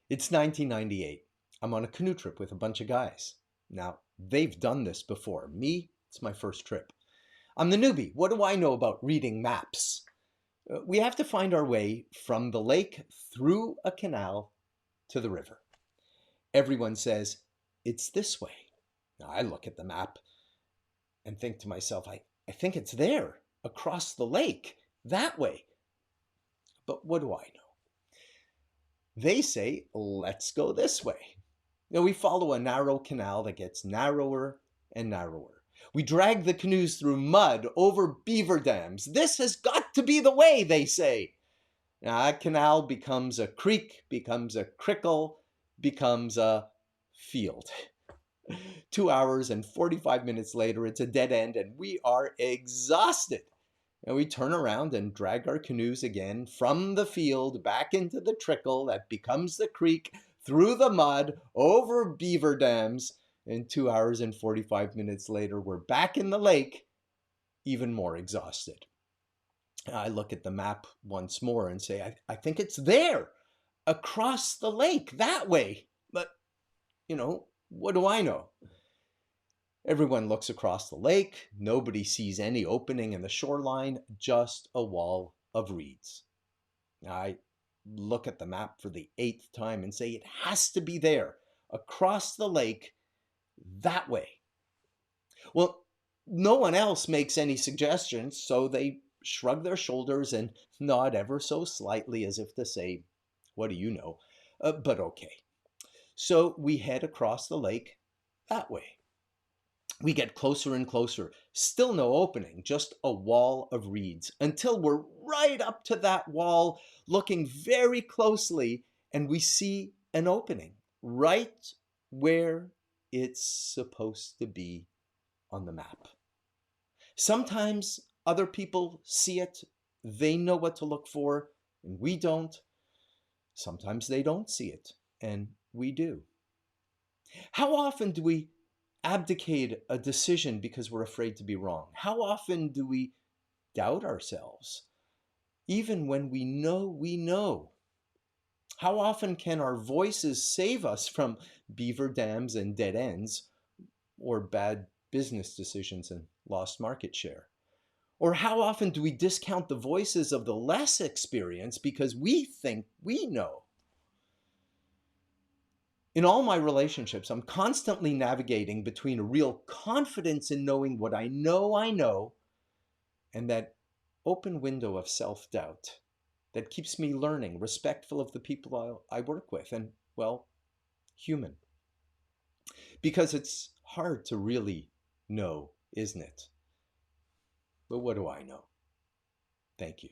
It's 1998. I'm on a canoe trip with a bunch of guys. Now, they've done this before. Me, it's my first trip. I'm the newbie. What do I know about reading maps? We have to find our way from the lake through a canal to the river. Everyone says, it's this way. Now, I look at the map and think to myself, I think it's there, across the lake, that way. But what do I know? They say, let's go this way. Now we follow a narrow canal that gets narrower and narrower. We drag the canoes through mud over beaver dams. This has got to be the way, they say. Now, a canal becomes a creek, becomes a crickle, becomes a field. 2 hours and 45 minutes later, it's a dead end, and we are exhausted. And we turn around and drag our canoes again from the field back into the trickle that becomes the creek, through the mud, over beaver dams. And 2 hours and 45 minutes later, we're back in the lake, even more exhausted. I look at the map once more and say, I think it's there, across the lake, that way. But, what do I know? Everyone looks across the lake. Nobody sees any opening in the shoreline, just a wall of reeds. I look at the map for the 8th time and say, it has to be there, across the lake, that way. Well, no one else makes any suggestions, so they shrug their shoulders and nod ever so slightly as if to say, what do you know? But okay. So we head across the lake that way. We get closer and closer. Still no opening, just a wall of reeds, until we're right up to that wall, looking very closely, and we see an opening right where it's supposed to be on the map. Sometimes other people see it, they know what to look for, and we don't. Sometimes they don't see it, and we do. How often do we abdicate a decision because we're afraid to be wrong? How often do we doubt ourselves, even when we know we know? How often can our voices save us from beaver dams and dead ends, or bad business decisions and lost market share? Or how often do we discount the voices of the less experienced because we think we know? In all my relationships, I'm constantly navigating between a real confidence in knowing what I know, and that open window of self-doubt that keeps me learning, respectful of the people I work with, and, well, human. Because it's hard to really know, isn't it? But what do I know? Thank you.